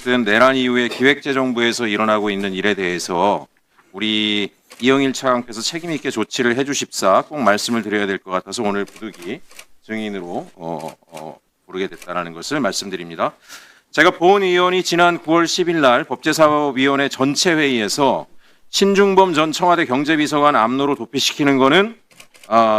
어쨌든 내란 이후에 기획재정부에서 일어나고 있는 일에 대해서 우리 이영일 차관께서 책임 있게 조치를 해주십사 꼭 말씀을 드려야 될 것 같아서 오늘 부득이 증인으로 부르게 됐다는 것을 말씀드립니다. 제가 본 의원이 지난 9월 10일 날 법제사법위원회 전체 회의에서 신중범 전 청와대 경제비서관 암로로 도피시키는 것은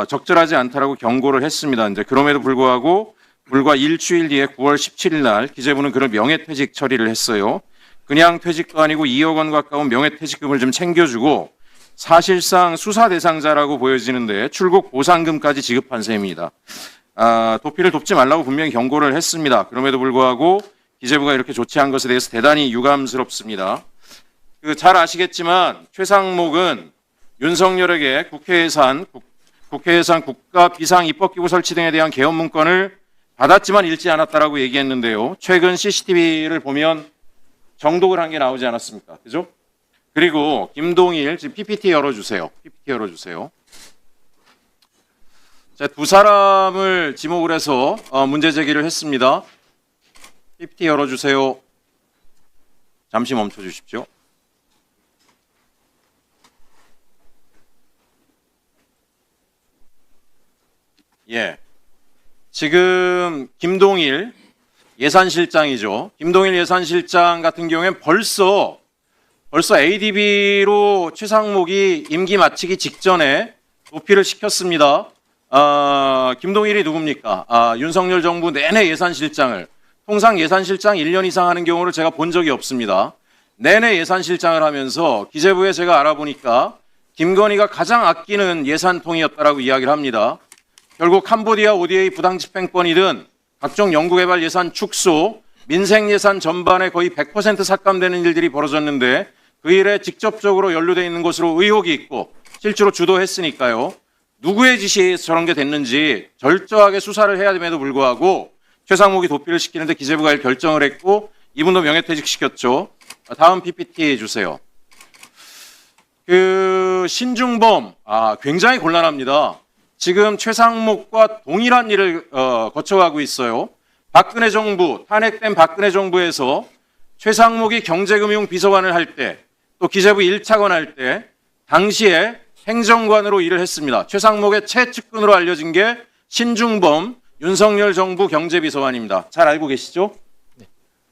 적절하지 않다라고 경고를 했습니다. 이제 그럼에도 불구하고 불과 일주일 뒤에 9월 17일 날 기재부는 그런 명예퇴직 처리를 했어요. 그냥 퇴직도 아니고 2억 원 가까운 명예퇴직금을 좀 챙겨주고 사실상 수사 대상자라고 보여지는데 출국 보상금까지 지급한 셈입니다. 도피를 돕지 말라고 분명히 경고를 했습니다. 그럼에도 불구하고 기재부가 이렇게 조치한 것에 대해서 대단히 유감스럽습니다. 잘 아시겠지만 최상목은 윤석열에게 국회예산 국가 비상입법기구 설치 등에 대한 개헌 문건을 받았지만 읽지 않았다라고 얘기했는데요. 최근 CCTV를 보면 정독을 한 게 나오지 않았습니까? 그죠? 그리고 김동일, 지금 PPT 열어주세요. PPT 열어주세요. 자, 두 사람을 지목을 해서 문제 제기를 했습니다. PPT 열어주세요. 잠시 멈춰주십시오. 예. 지금 김동일 예산실장이죠. 김동일 예산실장 같은 경우에는 벌써 ADB로 최상목이 임기 마치기 직전에 도피를 시켰습니다. 김동일이 누굽니까? 윤석열 정부 내내 예산실장을, 통상 예산실장 1년 이상 하는 경우를 제가 본 적이 없습니다. 내내 예산실장을 하면서 기재부에 제가 알아보니까 김건희가 가장 아끼는 예산통이었다라고 이야기를 합니다. 결국 캄보디아 ODA 부당집행권이든 각종 연구개발 예산 축소, 민생 예산 전반에 거의 100% 삭감되는 일들이 벌어졌는데 그 일에 직접적으로 연루되어 있는 것으로 의혹이 있고 실제로 주도했으니까요. 누구의 지시에서 저런 게 됐는지 철저하게 수사를 해야 됨에도 불구하고 최상목이 도피를 시키는데 기재부가 결정을 했고 이분도 명예퇴직시켰죠. 다음 PPT 주세요. 신중범, 굉장히 곤란합니다. 지금 최상목과 동일한 일을 거쳐가고 있어요. 박근혜 정부, 탄핵된 박근혜 정부에서 최상목이 경제금융비서관을 할 때, 또 기재부 1차관 할 때 당시에 행정관으로 일을 했습니다. 최상목의 최측근으로 알려진 게 신중범 윤석열 정부 경제비서관입니다. 잘 알고 계시죠? 네.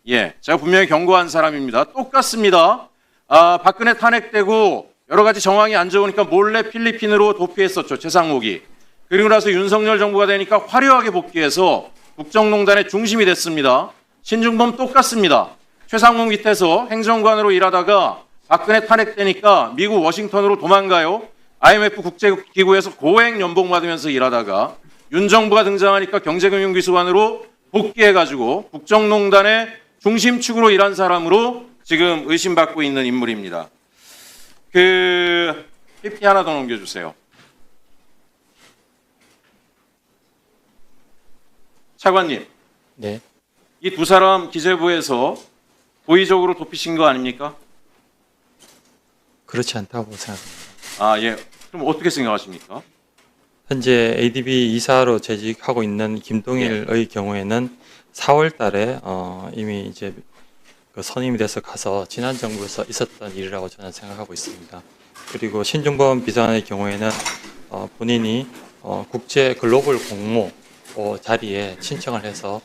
예, 제가 분명히 경고한 사람입니다. 똑같습니다. 박근혜 탄핵되고 여러 가지 정황이 안 좋으니까 몰래 필리핀으로 도피했었죠, 최상목이. 그리고 나서 윤석열 정부가 되니까 화려하게 복귀해서 국정농단의 중심이 됐습니다. 신중범 똑같습니다. 최상목 밑에서 행정관으로 일하다가 박근혜 탄핵되니까 미국 워싱턴으로 도망가요. IMF 국제기구에서 고액 연봉 받으면서 일하다가 윤 정부가 등장하니까 경제금융비서관으로 복귀해가지고 국정농단의 중심축으로 일한 사람으로 지금 의심받고 있는 인물입니다. PPT 하나 더 넘겨주세요. 차관님, 네. 이 두 사람 기재부에서 고의적으로 도피신 거 아닙니까? 그렇지 않다고 생각합니다. 예. 그럼 어떻게 생각하십니까? 현재 ADB 이사로 재직하고 있는 김동일의 경우에는 4월 달에 이미 이제 선임이 돼서 가서 지난 정부에서 있었던 일이라고 저는 생각하고 있습니다. 그리고 신중범 비서관의 경우에는 본인이 국제 글로벌 공모 자리에 신청을 해서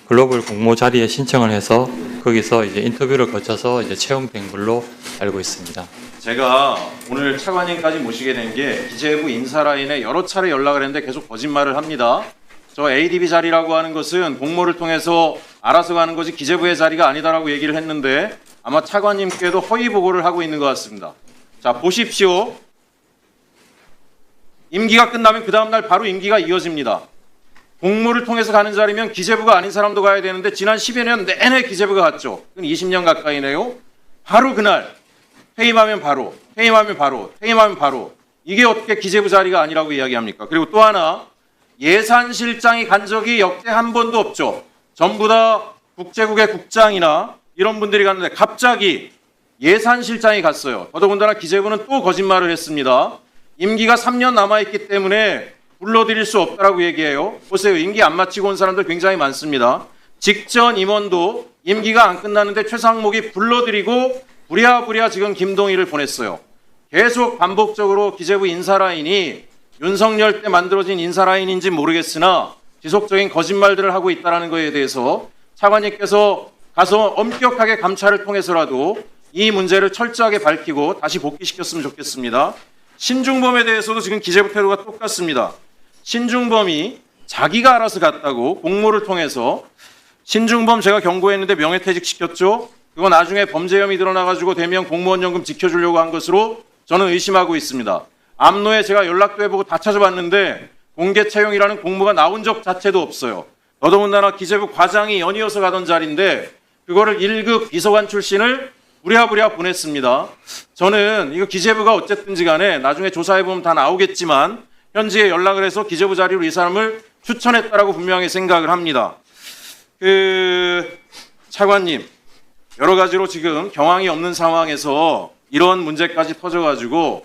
글로벌 공모 자리에 신청을 해서 거기서 이제 인터뷰를 거쳐서 이제 채용된 걸로 알고 있습니다. 제가 오늘 차관님까지 모시게 된 게 기재부 인사라인에 여러 차례 연락을 했는데 계속 거짓말을 합니다. 저 ADB 자리라고 하는 것은 공모를 통해서 알아서 가는 것이 기재부의 자리가 아니다라고 얘기를 했는데 아마 차관님께도 허위 보고를 하고 있는 것 같습니다. 자, 보십시오. 임기가 끝나면 그 다음날 바로 임기가 이어집니다. 공모를 통해서 가는 자리면 기재부가 아닌 사람도 가야 되는데 지난 10여 년 내내 기재부가 갔죠. 20년 가까이네요. 바로 그날 퇴임하면 바로, 퇴임하면 바로, 퇴임하면 바로. 이게 어떻게 기재부 자리가 아니라고 이야기합니까? 그리고 또 하나, 예산실장이 간 적이 역대 한 번도 없죠. 전부 다 국제국의 국장이나 이런 분들이 갔는데 갑자기 예산실장이 갔어요. 더더군다나 기재부는 또 거짓말을 했습니다. 임기가 3년 남아있기 때문에 불러들일 수 없다라고 얘기해요. 보세요. 임기 안 마치고 온 사람들 굉장히 많습니다. 직전 임원도 임기가 안 끝났는데 최상목이 불러들이고 부랴부랴 지금 김동희를 보냈어요. 계속 반복적으로 기재부 인사 라인이 윤석열 때 만들어진 인사 라인인지 모르겠으나 지속적인 거짓말들을 하고 있다는 것에 대해서 차관님께서 가서 엄격하게 감찰을 통해서라도 이 문제를 철저하게 밝히고 다시 복귀시켰으면 좋겠습니다. 신중범에 대해서도 지금 기재부 태도가 똑같습니다. 신중범이 자기가 알아서 갔다고 공모를 통해서 신중범 제가 경고했는데 명예퇴직 시켰죠. 그거 나중에 범죄 혐의 드러나가지고 대면 공무원 연금 지켜주려고 한 것으로 저는 의심하고 있습니다. 암로에 제가 연락도 해보고 다 찾아봤는데 공개 채용이라는 공모가 나온 적 자체도 없어요. 더더군다나 기재부 과장이 연이어서 가던 자리인데 그거를 1급 비서관 출신을 부랴부랴 보냈습니다. 저는 이거 기재부가 어쨌든지 간에 나중에 조사해보면 다 나오겠지만 현지에 연락을 해서 기재부 자리로 이 사람을 추천했다라고 분명히 생각을 합니다. 차관님, 여러 가지로 지금 경황이 없는 상황에서 이런 문제까지 터져가지고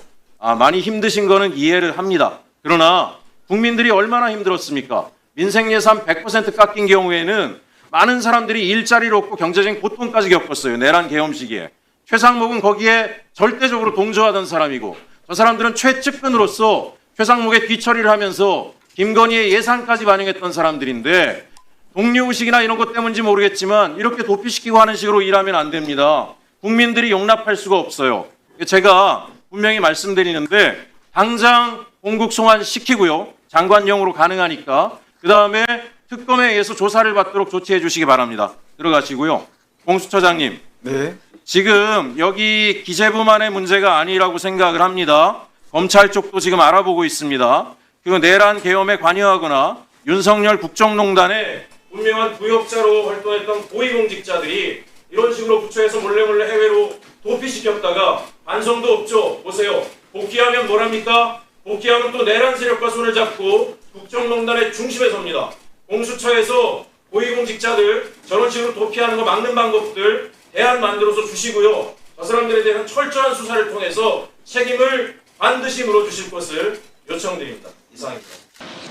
많이 힘드신 거는 이해를 합니다. 그러나 국민들이 얼마나 힘들었습니까? 민생 예산 100% 깎인 경우에는 많은 사람들이 일자리를 얻고 경제적인 고통까지 겪었어요. 내란 계엄 시기에. 최상목은 거기에 절대적으로 동조하던 사람이고 저 사람들은 최측근으로서 최상목의 뒤처리를 하면서 김건희의 예산까지 반영했던 사람들인데 동료의식이나 이런 것 때문인지 모르겠지만 이렇게 도피시키고 하는 식으로 일하면 안 됩니다. 국민들이 용납할 수가 없어요. 제가 분명히 말씀드리는데 당장 공국 송환시키고요. 장관령으로 가능하니까 그 다음에 특검에 의해서 조사를 받도록 조치해 주시기 바랍니다. 들어가시고요. 공수처장님. 네. 지금 여기 기재부만의 문제가 아니라고 생각을 합니다. 검찰 쪽도 지금 알아보고 있습니다. 그리고 내란 계엄에 관여하거나 윤석열 국정농단에 분명한 부역자로 활동했던 고위공직자들이 이런 식으로 부처에서 몰래몰래 해외로 도피시켰다가 반성도 없죠. 보세요. 복귀하면 뭐랍니까? 복귀하면 또 내란 세력과 손을 잡고 국정농단의 중심에 섭니다. 공수처에서 고위공직자들 저런 식으로 도피하는 거 막는 방법들 대안 만들어서 주시고요. 저 사람들에 대한 철저한 수사를 통해서 책임을 반드시 물어주실 것을 요청드립니다. 이상입니다.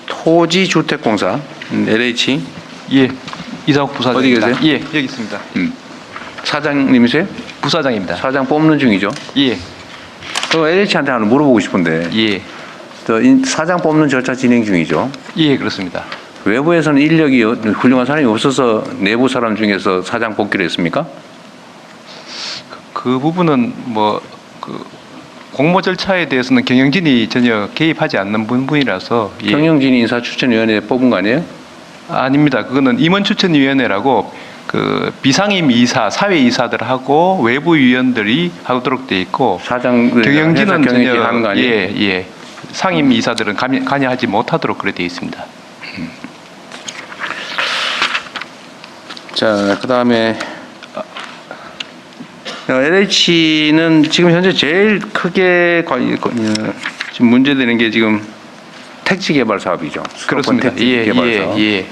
토지주택공사 LH 예, 이상욱 부사장입니다. 어디 계세요? 예, 여기 있습니다. 사장님이세요? 부사장입니다. 사장 뽑는 중이죠. 예, 저 LH한테 하나 물어보고 싶은데 예, 사장 뽑는 절차 진행 중이죠. 예, 그렇습니다. 외부에서는 인력이 훌륭한 사람이 없어서 내부 사람 중에서 사장 뽑기로 했습니까? 그 부분은 공모 절차에 대해서는 경영진이 전혀 개입하지 않는 부분이라서 예. 경영진이 인사추천위원회에 뽑은 거 아니에요? 아닙니다. 그거는 임원추천위원회라고 그 비상임 이사, 사회이사들하고 외부 위원들이 하도록 돼 있고 사장 경영진은 경영진 전혀 하는 거 아니에요? 예, 상임 이사들은 관여하지 못하도록 그래 돼 있습니다. 자, 그다음에 LH는 지금 현재 제일 크게 지금 문제되는 게 지금 택지 개발 사업이죠. 그렇습니다. 택지 개발 사업. 예.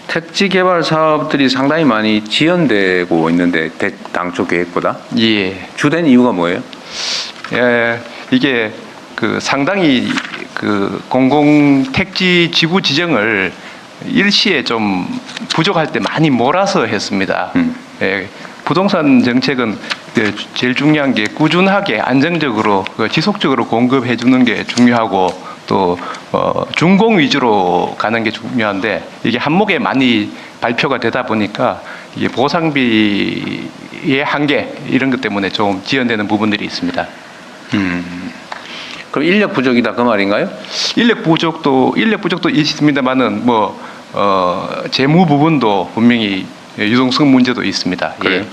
택지 개발 사업들이 상당히 많이 지연되고 있는데 당초 계획보다 예. 주된 이유가 뭐예요? 예, 이게 그 상당히 그 공공 택지 지구 지정을 일시에 좀 부족할 때 많이 몰아서 했습니다. 예, 부동산 정책은 제일 중요한 게 꾸준하게 안정적으로 지속적으로 공급해 주는 게 중요하고 또 준공 위주로 가는 게 중요한데 이게 한목에 많이 발표가 되다 보니까 이게 보상비의 한계 이런 것 때문에 좀 지연되는 부분들이 있습니다. 그럼 인력 부족이다 그 말인가요? 인력 부족도 있습니다만은 재무 부분도 분명히 유동성 문제도 있습니다. 그래요? 예.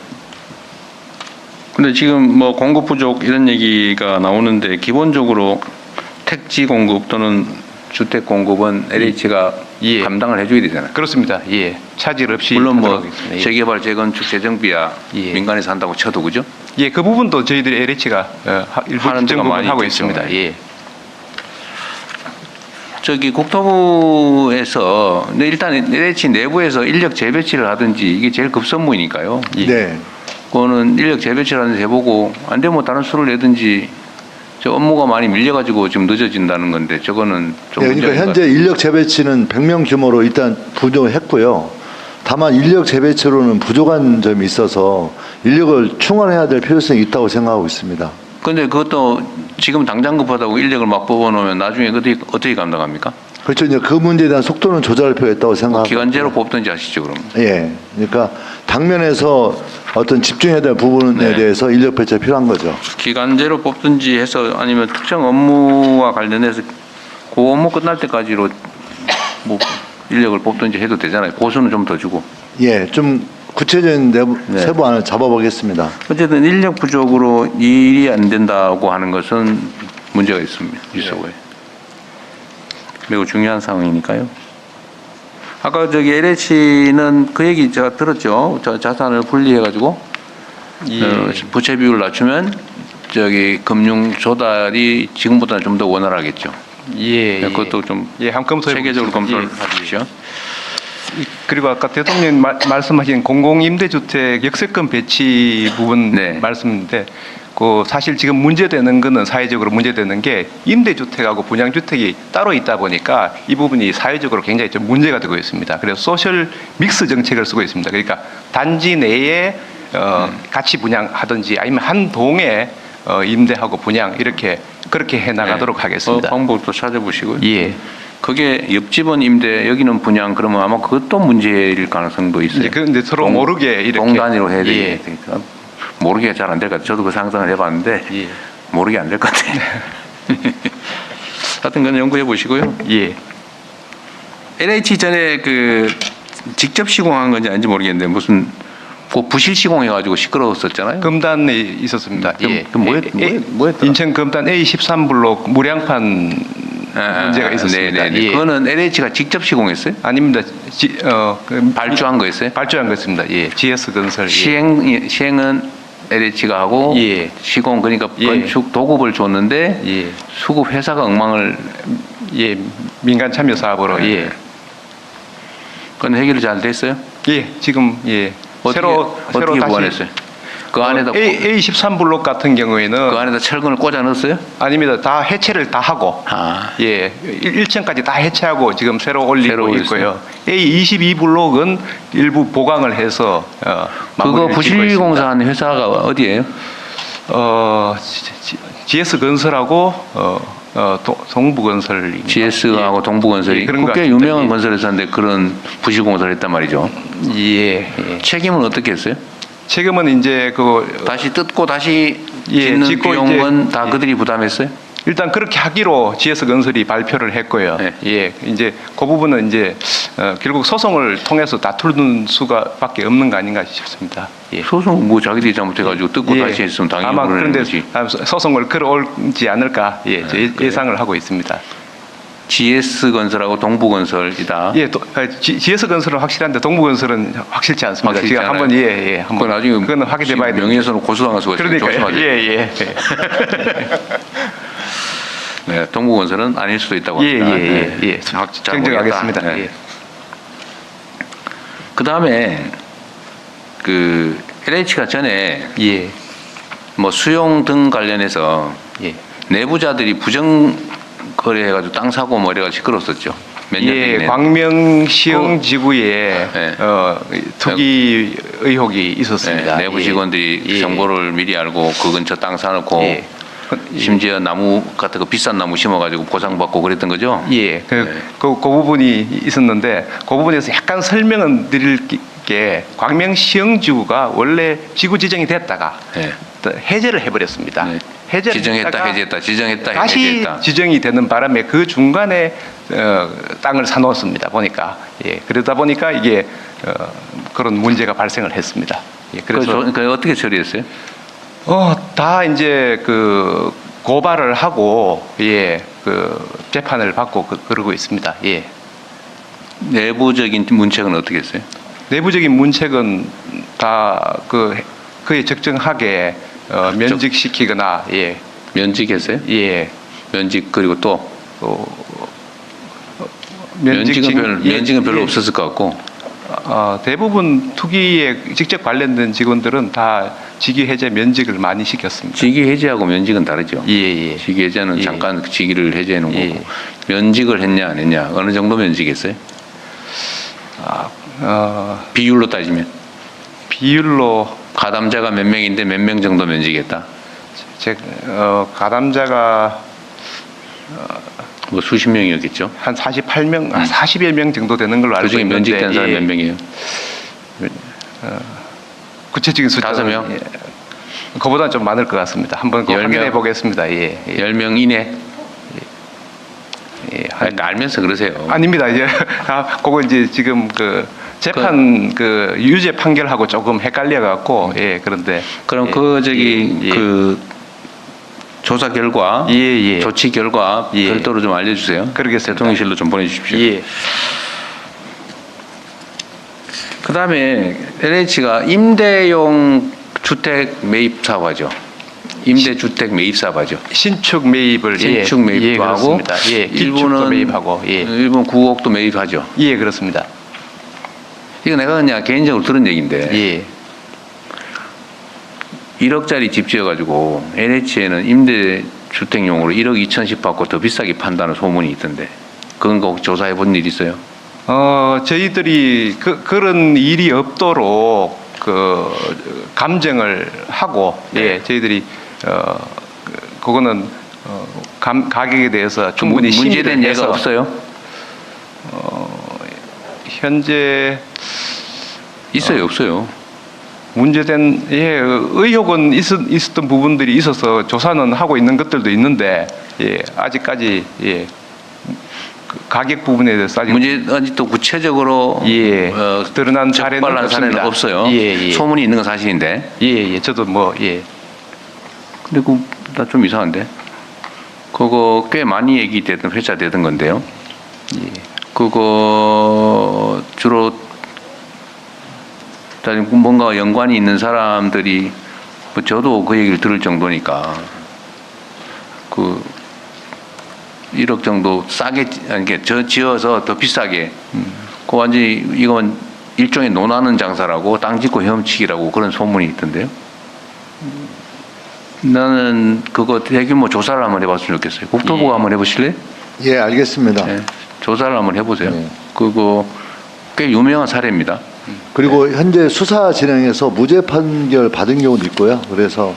근데 지금 공급 부족 이런 얘기가 나오는데 기본적으로 택지 공급 또는 주택 공급은 LH가 예. 감당을 해줘야 되잖아요. 그렇습니다. 예. 차질 없이 물론 하도록 하겠습니다. 예. 재개발, 재건축, 재정비야 예. 민간에서 한다고 쳐도 그죠? 예, 그 부분도 저희들이 LH가 일부 하는 일정 데가 부분 많이 하고 있겠죠. 있습니다. 예. 국토부에서 일단 LH 내부에서 인력 재배치를 하든지 이게 제일 급선무이니까요. 예. 네. 그거는 인력 재배치를 하는지 해보고 안 되면 다른 수를 내든지 저 업무가 많이 밀려가지고 지금 늦어진다는 건데 저거는 좀 네, 그러니까 문제인 것 현재 인력 재배치는 100명 규모로 일단 부족했고요. 다만 인력 재배치로는 부족한 점이 있어서 인력을 충원해야 될 필요성이 있다고 생각하고 있습니다. 근데 그것도 지금 당장 급하다고 인력을 막 뽑아놓으면 나중에 어떻게 감당합니까? 그렇죠. 이제 그 문제에 대한 속도는 조절할 필요가 있다고 생각하고. 기간제로 뽑든지 하시죠, 그럼. 예. 그러니까 당면에서 어떤 집중해야 될 부분에 네. 대해서 인력 배치가 필요한 거죠. 기간제로 뽑든지 해서 아니면 특정 업무와 관련해서 그 업무 끝날 때까지로 뭐 인력을 뽑든지 해도 되잖아요. 보수는 좀 더 주고. 예. 좀 구체적인 네. 세부안을 잡아보겠습니다. 어쨌든 인력 부족으로 이 일이 안 된다고 하는 것은 문제가 있습니다. 일소에. 매우 중요한 상황이니까요. 아까 저기 LH는 그 얘기 제가 들었죠. 저 자산을 분리해가지고 부채 비율을 낮추면 저기 금융 조달이 지금보다는 좀 더 원활하겠죠. 예. 그것도 좀 한번 검토해 체계적으로 검토를 보겠습니다. 하십시오. 그리고 아까 대통령 말씀하신 공공임대주택 역세권 배치 부분 네. 말씀인데 그 사실 지금 문제되는 거는 사회적으로 문제되는 게 임대주택하고 분양주택이 따로 있다 보니까 이 부분이 사회적으로 굉장히 좀 문제가 되고 있습니다. 그래서 소셜 믹스 정책을 쓰고 있습니다. 그러니까 단지 내에 같이 분양하든지 아니면 한 동에 임대하고 분양 이렇게 그렇게 해 나가도록 하겠습니다. 방법도 찾아보시고요. 예. 그게 옆집은 임대, 여기는 분양 그러면 아마 그것도 문제일 가능성도 있어요. 예, 그런데 서로 모르게 이렇게 동단위로 해야 예. 되니까 모르게 잘 안 될 것 같아요. 저도 그 상상을 해봤는데 예. 모르게 안 될 것 같아요. 하여튼 그건 연구해 보시고요. 예. LH 전에 그 직접 시공한 건지 아닌지 모르겠는데 무슨 그 부실 시공해가지고 시끄러웠었잖아요. 금단에 있었습니다. 뭐였더라? 인천 금단 A13블록 무량판 문제가 있었습니다. 네네. 예. 그거는 LH가 직접 시공했어요? 아닙니다. 발주한 거였어요? 발주한 것입니다. 예. GS 건설. 시행은 LH가 하고 예. 시공 그러니까 예. 건축 도급을 줬는데 예. 수급 회사가 엉망을 예. 민간 참여 사업으로. 예. 그건 해결이 잘 됐어요? 예. 지금 예. 어떻게 보완했어요? 그 안에다 A13블록 같은 경우에는 그 안에다 철근을 꽂아 넣었어요? 아닙니다. 다 해체를 다 하고 아. 예, 1층까지 다 해체하고 지금 새로 올리고 새로 있고요. A22블록은 일부 보강을 해서 그거 마무리를 짓고 부실 있습니다. 공사한 회사가 어디예요? GS 건설하고 동부건설 GS하고 동부건설이 예, 그런 것 꽤 같습니다. 유명한 예. 건설회사인데 그런 부실 공사를 했단 말이죠. 예. 책임은 어떻게 했어요? 지금은 이제 다시 뜯고 다시 예, 짓는 짓고 비용은 이제- 다 그들이 부담했어요? 일단 그렇게 하기로 GS 건설이 발표를 했고요. 네. 예, 이제 그 부분은 이제 결국 소송을 통해서 다투는 수가밖에 없는 거 아닌가 싶습니다. 예. 소송 뭐 자기들이 잘못해가지고 뜯고 예. 다시 했으면 당연히 아마 그러는 그런데 거지. 소송을 끌어올지 않을까 그래요? 예상을 하고 있습니다. GS 건설하고 동부건설이다. 예, GS 건설은 확실한데 동부건설은 확실치 않습니다. 확실치 지금 않아요? 한번 한번 그건 나중에 그건 확인해봐야 됩니다. 명예훼손으로 고소당할 수가 있으니 그러니까 조심하세요. 예. 네, 동부건설은 아닐 수도 있다고 예, 합니다. 예. 정정하겠습니다. 네. 예. 그 다음에 그 LH가 전에 예. 뭐 수용 등 관련해서 예. 내부자들이 부정 거래해가지고 땅 사고 뭐 이래가지고 시끄러웠었죠. 몇 년 예, 전에. 광명 시흥 지구에 네. 투기 의혹이 있었습니다. 내부 직원들이 예. 정보를 미리 알고 그 근처 땅 사놓고 예. 심지어 나무 같은 거 비싼 나무 심어가지고 보상받고 그랬던 거죠. 예, 그 네. 부분이 있었는데 그 부분에서 약간 설명은 드릴 게 광명 시흥 지구가 원래 지구 지정이 됐다가 네. 또 해제를 해버렸습니다. 네. 해제를 지정했다 했다가 해제했다 지정했다 다시 해제했다. 지정이 되는 바람에 그 중간에 땅을 사놓았습니다. 보니까 그러다 보니까 이게 그런 문제가 발생을 했습니다. 예, 그래서 그래서 어떻게 처리했어요? 다 이제 그 고발을 하고 그 재판을 받고 그러고 있습니다. 예. 내부적인 문책은 어떻게 했어요? 내부적인 문책은 다 그에 적정하게 면직시키거나 면직했어요? 예. 면직 그리고 또 면직 면직은 별로 예. 없었을 것 같고 대부분 투기에 직접 관련된 직원들은 다 직위 해제 면직을 많이 시켰습니다. 직위 해제하고 면직은 다르죠. 예. 직위 해제는 예. 잠깐 직위를 해제해 놓은 예. 거고 면직을 했냐 안 했냐 어느 정도 면직했어요? 비율로 따지면 비율로 가담자가 몇 명인데 몇 명 정도 면직했다. 가담자가 뭐 수십 명이었겠죠. 한 48명, 40여 명 정도 되는 걸로 알고 그중에 있는데 면직된 사람 몇 명이에요? 구체적인 숫자는 5명? 예, 그보다 좀 많을 것 같습니다. 한번 꼭 10명? 확인해 보겠습니다. 예, 예. 10명 이내? 예, 그러니까 알면서 그러세요. 아닙니다. 이제 그거 이제 지금 그 재판 그 유죄 판결하고 조금 헷갈려 갖고 예, 그런데 그럼 예, 그 저기 예, 예. 그 조사 결과, 예, 예. 조치 결과 예. 별도로 좀 알려주세요. 그러겠습니다. 대통령실로 좀 보내주십시오. 예. 그다음에 LH가 임대용 주택 매입 사업하죠. 임대주택 매입 사업하죠. 신축 매입을 신축 매입도 예, 하고 그렇습니다. 예, 일부는 일부는 매입하고 예, 일본 구옥도 매입하죠. 예, 그렇습니다. 이거 내가 그냥 개인적으로 들은 얘기인데 예, 1억짜리 집 지어가지고 LH에는 임대주택용으로 1억 2천씩 받고 더 비싸게 판다는 소문이 있던데 그건 꼭 조사해 본 일 있어요? 저희들이 그런 일이 없도록 그 감정을 하고 예, 저희들이 그거는 가격에 대해서 충분히 문제된 심의를 예가 해서 없어요? 현재 있어요, 없어요? 문제된 예, 의혹은 있었던 부분들이 있어서 조사는 하고 있는 것들도 있는데 예, 아직까지 예, 그 가격 부분에 대해서 아직 문제는 또 구체적으로 예, 드러난 사례는 적발한 사례는 없습니다. 없어요. 예, 예. 소문이 있는 건 사실인데. 예, 예, 저도 뭐 예, 근데 나 좀 이상한데. 그거 꽤 많이 얘기되던 회자되던 건데요. 예. 그거 주로 뭔가 연관이 있는 사람들이 뭐 저도 그 얘기를 들을 정도니까 그 1억 정도 싸게 아니 저 지어서 더 비싸게 그 완전히 이건 일종의 논하는 장사라고 땅 짓고 헤엄치기라고 그런 소문이 있던데요. 나는 그거 대규모 조사를 한번 해봤으면 좋겠어요. 국토부가 한번 해보실래요? 예, 알겠습니다. 네. 조사를 한번 해보세요. 네. 그거 꽤 유명한 사례입니다. 그리고 현재 수사 진행해서 무죄 판결 받은 경우도 있고요. 그래서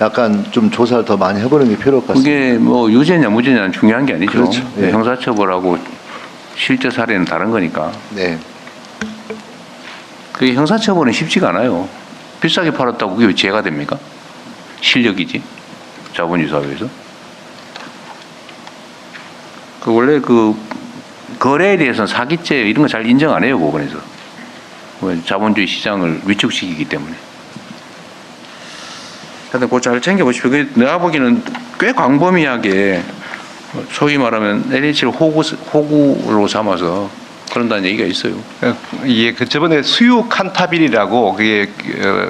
약간 좀 조사를 더 많이 해보는 게 필요할 것 같습니다. 그게 뭐 유죄냐 무죄냐는 중요한 게 아니죠. 그렇죠. 예. 형사처벌하고 실제 사례는 다른 거니까. 네. 그게 형사처벌은 쉽지가 않아요. 비싸게 팔았다고 그게 왜 죄가 됩니까? 실력이지. 자본주의 사회에서. 그 원래 그 거래에 대해서는 사기죄 이런 거 잘 인정 안 해요, 법원에서. 자본주의 시장을 위축시키기 때문에. 하여튼 그거 잘 챙겨보십시오. 내가 보기에는 꽤 광범위하게 소위 말하면 LH를 호구로 삼아서 그런다는 얘기가 있어요. 예, 그 저번에 수유 칸타빌이라고 그게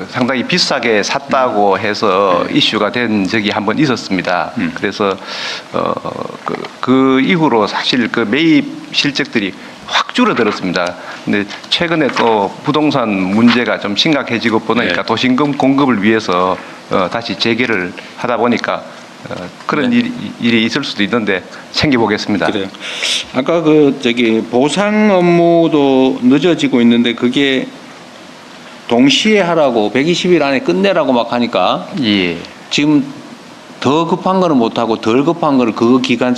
상당히 비싸게 샀다고 해서 이슈가 된 적이 한번 있었습니다. 그래서 그 이후로 사실 그 매입 실적들이 확 줄어들었습니다. 근데 최근에 또 부동산 문제가 좀 심각해지고 보니까 네. 도심금 공급을 위해서 다시 재개를 하다 보니까 그런 네. 일이 있을 수도 있는데 챙겨보겠습니다. 그래요. 아까 그 저기 보상 업무도 늦어지고 있는데 그게 동시에 하라고 120일 안에 끝내라고 막 하니까 예. 지금 더 급한 거는 못 하고 덜 급한 거를 그 기간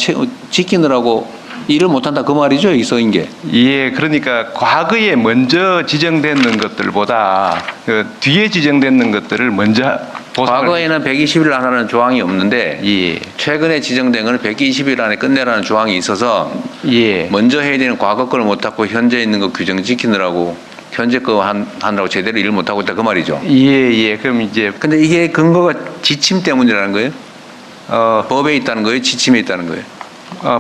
지키느라고 일을 못 한다 그 말이죠, 여기 써인 게. 예, 그러니까 과거에 먼저 지정되는 것들보다 그 뒤에 지정되는 것들을 먼저 보상을 과거에는 120일 안에 하는 조항이 없는데 예, 최근에 지정된 거는 120일 안에 끝내라는 조항이 있어서 예, 먼저 해야 되는 과거 거를 못하고 현재 있는 거 규정 지키느라고 현재 거 하느라고 제대로 일을 못하고 있다 그 말이죠. 예, 예. 그럼 이제 근데 이게 근거가 지침 때문이라는 거예요? 법에 있다는 거예요? 지침에 있다는 거예요?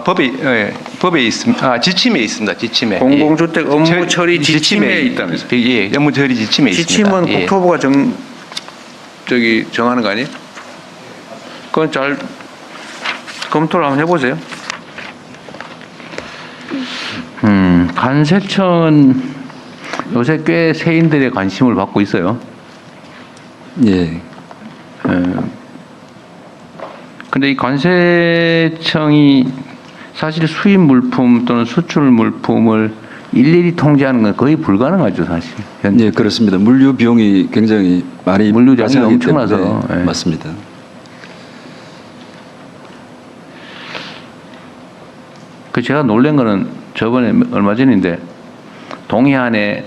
법에 있습니다. 지침에 있습니다. 지침에. 공공주택 업무 처- 처리 지침에 있다면서요? 예, 업무 처리 지침에 있습니다. 지침은 예. 국토부가 정하는 거 아니에요? 그건 잘 검토를 한번 해보세요. 관세청 요새 꽤 세인들의 관심을 받고 있어요. 예. 근데 이 관세청이 사실 수입 물품 또는 수출 물품을 일일이 통제하는 건 거의 불가능하죠, 사실. 현재. 네, 그렇습니다. 물류 비용이 굉장히 많이 물류량이 발생하기 엄청나서, 때문에. 예. 맞습니다. 그 제가 놀란 거는 저번에 얼마 전인데 동해안에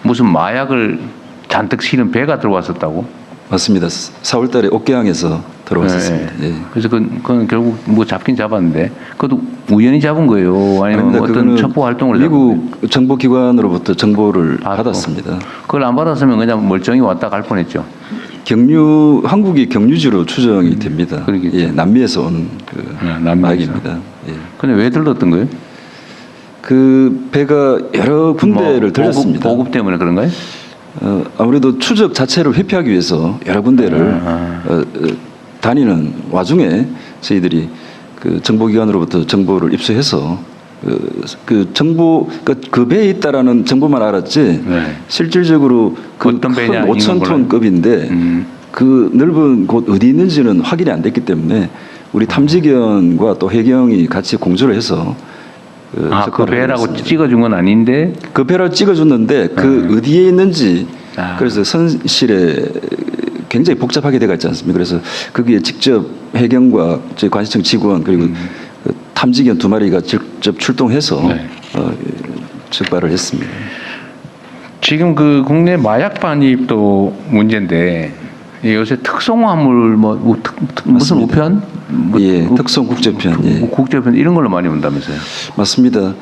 무슨 마약을 잔뜩 실은 배가 들어왔었다고. 맞습니다. 4월달에 옥계항에서 들어왔었습니다. 예, 예. 예. 그래서 그건 결국 뭐 잡긴 잡았는데 그것도 우연히 잡은 거예요. 아니면 아닙니다. 어떤 그거는 첩보 활동을 잡은 거예요? 미국 정보기관으로부터 정보를 받고. 받았습니다. 그걸 안 받았으면 그냥 멀쩡히 왔다 갈 뻔했죠. 한국이 경유지로 추정이 됩니다. 그러겠죠. 예, 남미에서 온 그 남미에서. 마약입니다. 예. 근데 왜 들렀던 거예요? 그 배가 여러 군데를 뭐 들렸습니다. 보급 때문에 그런가요? 아무래도 추적 자체를 회피하기 위해서 여러 군데를 다니는 와중에 저희들이 그 정보기관으로부터 정보를 입수해서 그 정보 그 배에 있다라는 정보만 알았지 네. 실질적으로 그 어떤 배냐, 큰 5,000톤급인데 그 넓은 곳 어디 있는지는 확인이 안 됐기 때문에 우리 탐지견과 또 해경이 같이 공조를 해서 그 접근을 배라고 했습니다. 찍어준 건 아닌데 그 배를 찍어줬는데 그 어디에 있는지 아. 그래서 선실에 굉장히 복잡하게 돼가 있지 않습니까? 그래서 거기에 직접 해경과 저희 관시청 직원 그리고 그 탐지견 2마리가 직접 출동해서 네. 적발을 했습니다. 지금 그 국내 마약 반입도 문제인데 요새 특송화물 무슨 맞습니다. 우편? 예, 특송 국제편, 예. 국제편 이런 걸로 많이 온다면서요? 맞습니다.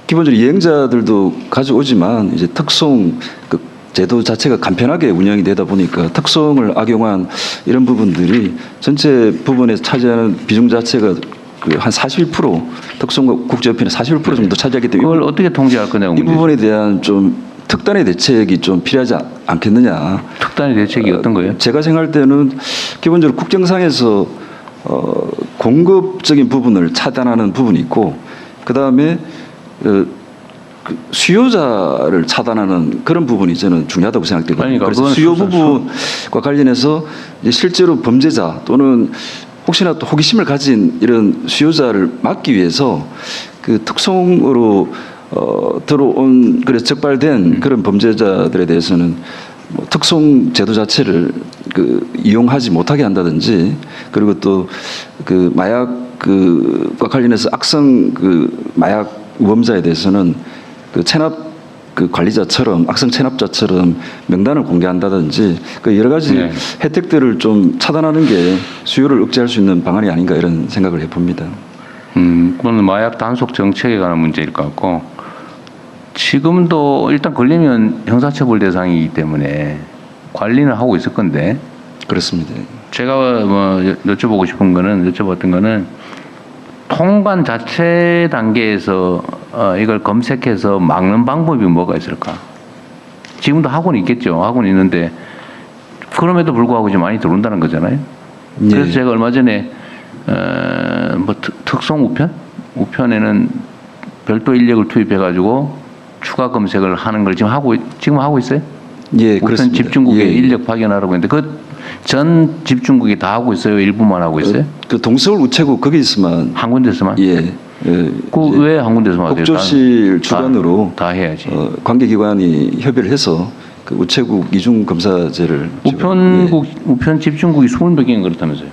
기본적으로 여행자들도 가져오지만 이제 특송 그 제도 자체가 간편하게 운영이 되다 보니까 특송을 악용한 이런 부분들이 전체 부분에서 차지하는 비중 자체가 그 한 41% 특송과 국제편의 41% 정도 차지하기 때문에 그걸 어떻게 통제할 거냐고 이 문제죠. 부분에 대한 좀 특단의 대책이 좀 필요하지 않겠느냐. 특단의 대책이 어떤 거예요? 제가 생각할 때는 기본적으로 국정상에서 공급적인 부분을 차단하는 부분이 있고 그 다음에 그 수요자를 차단하는 그런 부분이 저는 중요하다고 생각되거든요. 그러니까 그래서 그건 수요 부분과 관련해서 이제 실제로 범죄자 또는 혹시나 또 호기심을 가진 이런 수요자를 막기 위해서 그 특송으로 들어온 그래서 적발된 그런 범죄자들에 대해서는 뭐 특송 제도 자체를 그 이용하지 못하게 한다든지 그리고 또 그 마약 그과 관련해서 악성 그 마약 우범자에 대해서는 그 체납 그 관리자처럼 악성 체납자처럼 명단을 공개한다든지 그 여러 가지 네. 혜택들을 좀 차단하는 게 수요를 억제할 수 있는 방안이 아닌가 이런 생각을 해봅니다. 그건 마약 단속 정책에 관한 문제일 것 같고 지금도 일단 걸리면 형사처벌 대상이기 때문에 관리는 하고 있을 건데 그렇습니다. 제가 뭐 여쭤봤던 거는 통관 자체 단계에서 이걸 검색해서 막는 방법이 뭐가 있을까? 지금도 학원이 있겠죠. 학원이 있는데 그럼에도 불구하고 이제 많이 들어온다는 거잖아요. 예. 그래서 제가 얼마 전에 뭐 특송 우편에는 별도 인력을 투입해가지고 추가 검색을 하는 걸 지금 하고 있어요? 예, 우편 그렇습니다. 집중국에 예. 인력 파견하라고 했는데 그 전 집중국이 다 하고 있어요? 일부만 하고 있어요? 그 동서울 우체국 거기서만 한 군데서만? 예. 그 왜 한 군데서만 하세요? 국조실 주관으로 다 해야지. 관계기관이 협의를 해서 그 우체국 이중 검사제를 우편 집중국이 20몇 개는 그렇다면서요?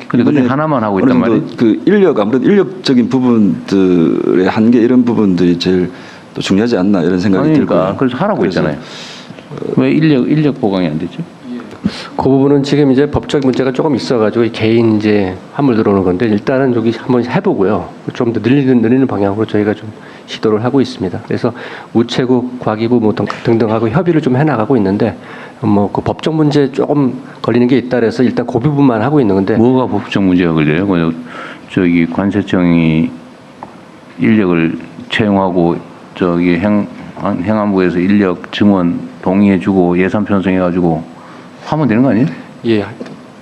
근데 그중 하나만 하고 있단 말이에요? 그 아무래도 인력적인 부분들의 한계 이런 부분들이 제일 또 중요하지 않나 이런 생각이 들고요. 그러니까 그래서 하라고 했잖아요. 왜 인력 보강이 안 되죠? 그 부분은 지금 이제 법적 문제가 조금 있어가지고 개인 이제 환물 들어오는 건데 일단은 여기 한번 해보고요. 좀 더 늘리는 방향으로 저희가 좀 시도를 하고 있습니다. 그래서 우체국, 과기부 뭐 등등하고 협의를 좀 해나가고 있는데 뭐 그 법적 문제 조금 걸리는 게 있다 그래서 일단 그 부분만 하고 있는 건데 뭐가 법적 문제가 걸려요? 저기 관세청이 인력을 채용하고 저기 행안부에서 인력 증원 동의해주고 예산 편성해가지고 하면 되는 거 아니에요? 예.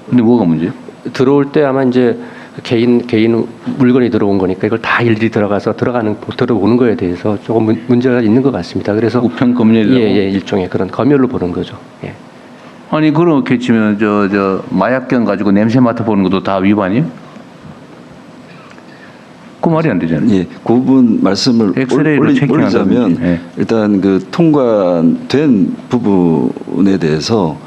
근데 뭐가 문제예요? 들어올 때 아마 이제 개인 물건이 들어온 거니까 이걸 다 일일이 들어오는 거에 대해서 조금 문제가 있는 것 같습니다. 그래서 우편 검열이라고? 예, 일종의 그런 검열로 보는 거죠. 예. 아니 그렇게 치면 저 마약견 가지고 냄새 맡아보는 것도 다 위반이에요? 그 말이 안 되잖아요. 예, 그 부분 말씀을 엑스레이로 체킹한다든지. 올리자면 예. 일단 그 통과된 부분에 대해서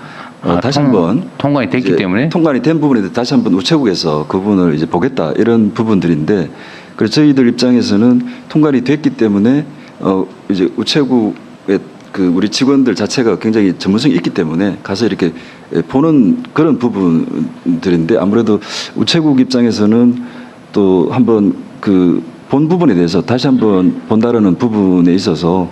다시 한번 통관이 됐기 이제 때문에 통관이 된 부분에 대해서 다시 한번 우체국에서 그 부분을 이제 보겠다 이런 부분들인데 그래서 저희들 입장에서는 통관이 됐기 때문에 이제 우체국의 그 우리 직원들 자체가 굉장히 전문성이 있기 때문에 가서 이렇게 보는 그런 부분들인데 아무래도 우체국 입장에서는 또 한번 그 본 부분에 대해서 다시 한번 본다라는 부분에 있어서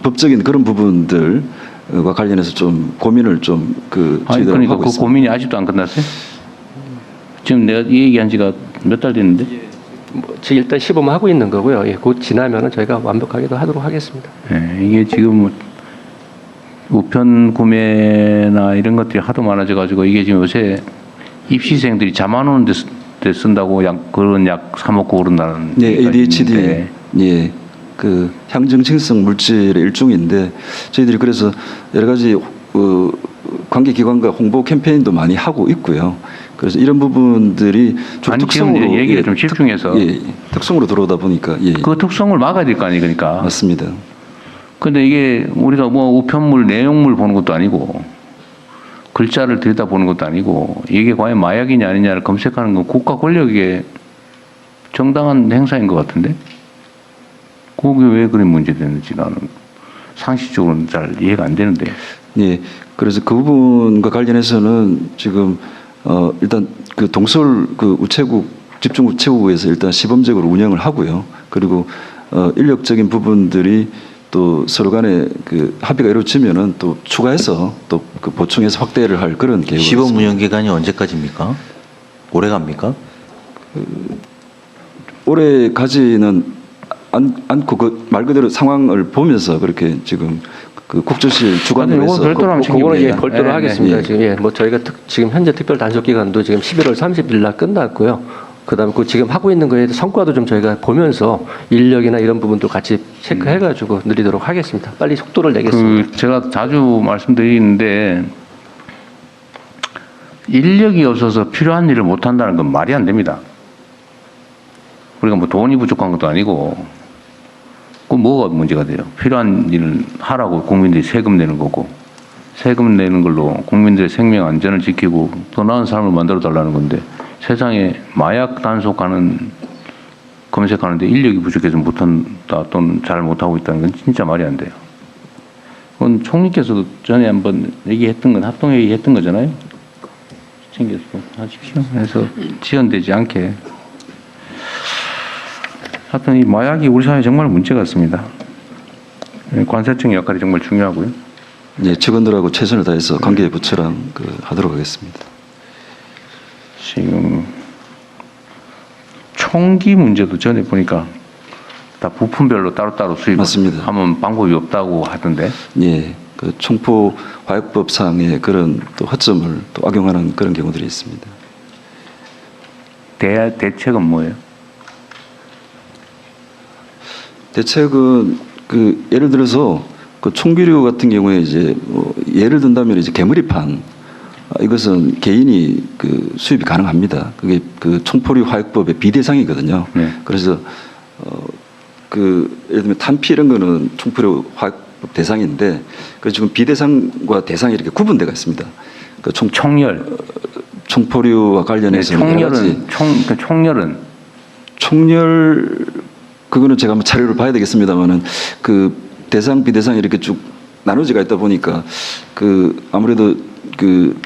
법적인 그런 부분들과 관련해서 좀 고민을 좀 아니 저희들 그러니까 하고 그 있습니다. 고민이 아직도 안 끝났어요? 지금 내가 이 얘기한 지가 몇 달 됐는데 지금 일단 시범 하고 있는 거고요. 예, 곧 지나면은 저희가 완벽하게도 하도록 하겠습니다. 예, 이게 지금 뭐 우편 구매나 이런 것들이 하도 많아져 가지고 이게 지금 요새 입시생들이 잠 안 오는 데 쓴다고 그런 약 사 먹고 그런다는 예, 얘기가 ADHD 있는데 예, 그 향정증성 물질의 일종인데 저희들이 그래서 여러 가지 관계기관과 홍보 캠페인도 많이 하고 있고요. 그래서 이런 부분들이 좀 아니, 지금 특성으로 얘기를 좀 집중해서 특성으로 들어오다 보니까 그 특성을 막아야 될 거 아니에요, 그러니까. 맞습니다. 근데 이게 우리가 뭐 우편물 내용물 보는 것도 아니고 글자를 들여다보는 것도 아니고 이게 과연 마약이냐 아니냐를 검색하는 건 국가 권력의 정당한 행사인 것 같은데 그게 왜 그런 문제되는지 나는 상식적으로는 잘 이해가 안 되는데. 예, 그래서 그 부분과 관련해서는 지금 일단 그 동서울 그 우체국 집중 우체국에서 일단 시범적으로 운영을 하고요. 그리고 인력적인 부분들이 또 서로 간에 그 합의가 이루어지면은 또 추가해서 또 그 보충해서 확대를 할 그런 계획을 시범 있습니다. 운영 기간이 언제까지입니까? 오래 갑니까? 올해 가지는 않고 그 말 그대로 상황을 보면서 그렇게 지금 그 국조실 주관으로 이거 해서 별도로 하면 그거는 예, 챙깁니다. 별도로 예, 하겠습니다. 예. 지금 예, 뭐 저희가 지금 현재 특별 단속 기간도 지금 11월 30일 날 끝났고요. 그다음에 그 지금 하고 있는 거에 성과도 좀 저희가 보면서 인력이나 이런 부분도 같이 체크해가지고 늘리도록 하겠습니다. 빨리 속도를 내겠습니다. 그 제가 자주 말씀드리는데 인력이 없어서 필요한 일을 못 한다는 건 말이 안 됩니다. 우리가 뭐 돈이 부족한 것도 아니고 그 뭐가 문제가 돼요? 필요한 일을 하라고 국민들이 세금 내는 거고 세금 내는 걸로 국민들의 생명 안전을 지키고 더 나은 삶을 만들어 달라는 건데 세상에 마약 단속하는 검색하는데 인력이 부족해서 못한다 또는 잘 못하고 있다는 건 진짜 말이 안 돼요. 그건 총리께서도 전에 한번 얘기했던 건 합동회의 했던 거잖아요. 챙겨서 하십시오. 그래서 지연되지 않게. 하여튼 이 마약이 우리 사회에 정말 문제 같습니다. 관세청 역할이 정말 중요하고요. 예, 직원들하고 최선을 다해서 관계 부처랑 하도록 하겠습니다. 지금 총기 문제도 전에 보니까 다 부품별로 따로따로 맞습니다. 수입하면 방법이 없다고 하던데. 예, 그 총포 화약법상의 그런 또 허점을 또 악용하는 그런 경우들이 있습니다. 대책은 뭐예요? 대책은 그 예를 들어서 그 총기류 같은 경우에 이제 뭐 예를 든다면 이제 개머리판 이것은 개인이 그 수입이 가능합니다. 그게 그 총포류 화약법의 비대상이거든요. 네. 그래서 그 예를 들면 탄피 이런 거는 총포류 화약법 대상인데 그 지금 비대상과 대상이 이렇게 구분되어 있습니다. 그 총포류와 관련해서 총열 그거는 제가 한번 자료를 봐야 되겠습니다만은 그 대상 비대상 이렇게 쭉 나눠지가 있다 보니까 그 아무래도 그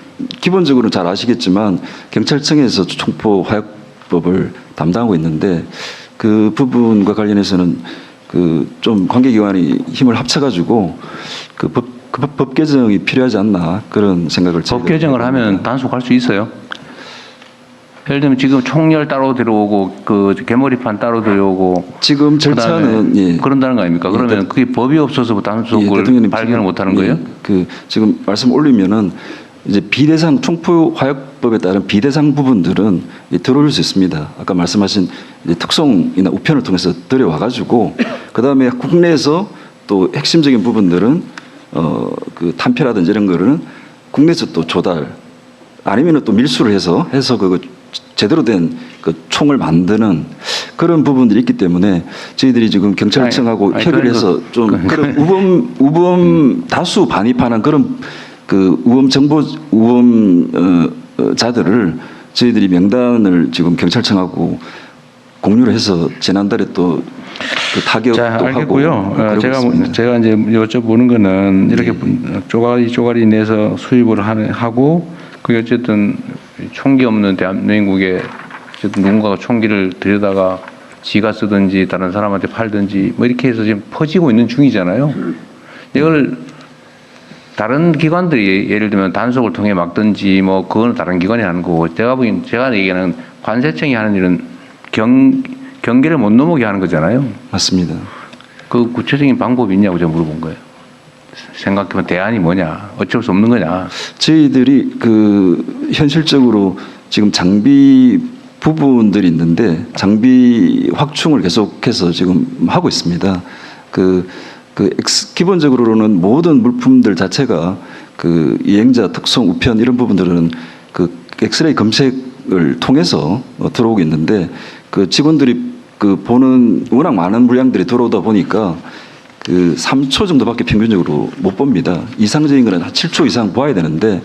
기본적으로 잘 아시겠지만 경찰청에서 총포 화약법을 담당하고 있는데 그 부분과 관련해서는 그 좀 관계기관이 힘을 합쳐가지고 그 법 개정이 필요하지 않나 그런 생각을 법 개정을 하면 단속할 수 있어요? 예를 들면 지금 총열 따로 들어오고 그 개머리판 따로 들어오고 지금 절차는 예. 그런다는 거 아닙니까? 그러면 그게 법이 없어서 단속을 발견을 못하는 거예요? 그 지금 말씀 올리면은 이제 비대상 총포 화약법에 따른 비대상 부분들은 들어올 수 있습니다. 아까 말씀하신 이제 특송이나 우편을 통해서 들여와가지고 그 다음에 국내에서 또 핵심적인 부분들은 그 탄피라든지 이런 거는 국내에서 또 조달 아니면은 또 밀수를 해서 그거 제대로 된 그 총을 만드는 그런 부분들이 있기 때문에 저희들이 지금 경찰청하고 아니, 협의를 해서 좀 그런 우범 다수 반입하는 그런 그 우범자들을 저희들이 명단을 지금 경찰청하고 공유를 해서 지난달에 또 그 타격도 자, 하고 알겠고요. 그러고 있습니다. 제가 이제 여쭤보는 거는 이렇게 쪼가리 내서 수입을 하고 그게 어쨌든 총기 없는 대한민국에 어쨌든 누군가가 총기를 들여다가 지가 쓰든지 다른 사람한테 팔든지 뭐 이렇게 해서 지금 퍼지고 있는 중이잖아요. 이걸 다른 기관들이 예를 들면 단속을 통해 막든지 뭐 그거는 다른 기관이 하는 거고 제가 얘기하는 관세청이 하는 일은 경계를 못 넘어게 하는 거잖아요. 맞습니다. 그 구체적인 방법이 있냐고 제가 물어본 거예요. 생각해보면 대안이 뭐냐, 어쩔 수 없는 거냐. 저희들이 그 현실적으로 지금 장비 부분들이 있는데 장비 확충을 계속해서 지금 하고 있습니다. 기본적으로는 모든 물품들 자체가 그 이행자 특성 우편 이런 부분들은 그 엑스레이 검색을 통해서 들어오고 있는데 그 직원들이 그 보는 워낙 많은 물량들이 들어오다 보니까 그 3초 정도밖에 평균적으로 못 봅니다. 이상적인 거는 한 7초 이상 봐야 되는데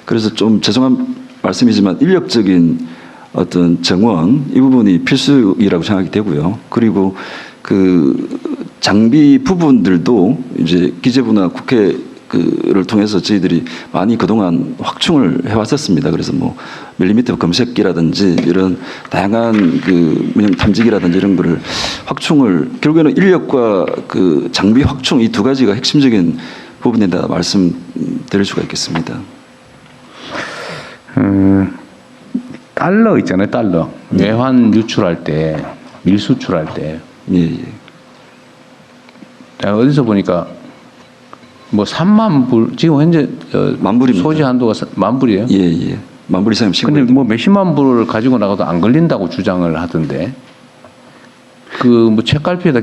그래서 좀 죄송한 말씀이지만 인력적인 어떤 정원 이 부분이 필수이라고 생각이 되고요. 그리고 그 장비 부분들도 이제 기재부나 국회를 통해서 저희들이 많이 그동안 확충을 해왔었습니다. 그래서 뭐 밀리미터 검색기라든지 이런 다양한 그 문형 탐지기라든지 이런 거를 확충을 결국에는 인력과 그 장비 확충 이 두 가지가 핵심적인 부분이다 말씀드릴 수가 있겠습니다. 달러 있잖아요, 달러. 외환 유출할 때, 밀수출할 때. 예. 내가 어디서 보니까 뭐 3만 불, 지금 현재 만불입니다. 소지 한도가 10,000불이에요? 예. 만불 이상이면 신고. 근데 뭐 몇십만 불을 가지고 나가도 안 걸린다고 주장을 하던데. 그 뭐 책갈피에다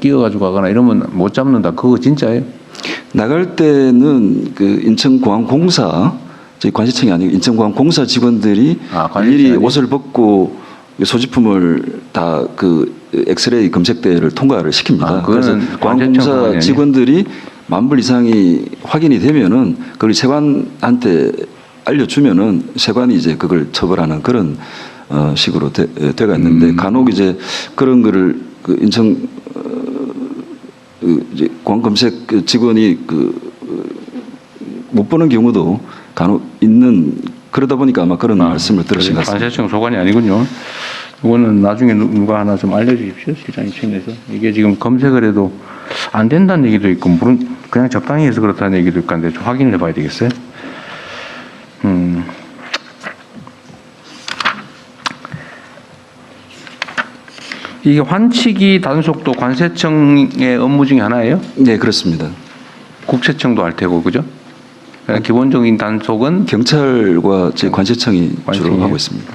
끼워가지고 가거나 이러면 못 잡는다. 그거 진짜예요? 나갈 때는 그 인천공항공사 저희 관세청이 아니고 인천공항공사 직원들이 일일이 옷을 벗고 소지품을 다 그 엑스레이 검색대를 통과를 시킵니다. 그래서 공항공사 직원들이 10,000불 이상이 확인이 되면은 그걸 세관한테 알려주면은 세관이 이제 그걸 처벌하는 그런 식으로 돼가 있는데 간혹 이제 그런 거를 그 인천 이제 공항검색 직원이 못 보는 경우도 간혹 있는 그러다 보니까 아마 그런 말씀을 들으신 것 같습니다. 관세청 소관이 아니군요. 이거는 나중에 누가 하나 좀 알려주십시오. 시장이 측에서. 이게 지금 검색을 해도 안 된다는 얘기도 있고 물론 그냥 적당히 해서 그렇다는 얘기도 있고 한데 좀 확인을 해봐야 되겠어요. 이게 환치기 단속도 관세청의 업무 중에 하나예요? 네, 그렇습니다. 국세청도 할 테고 그죠? 기본적인 단속은 경찰과 제 관세청이 주로 하고 있습니다.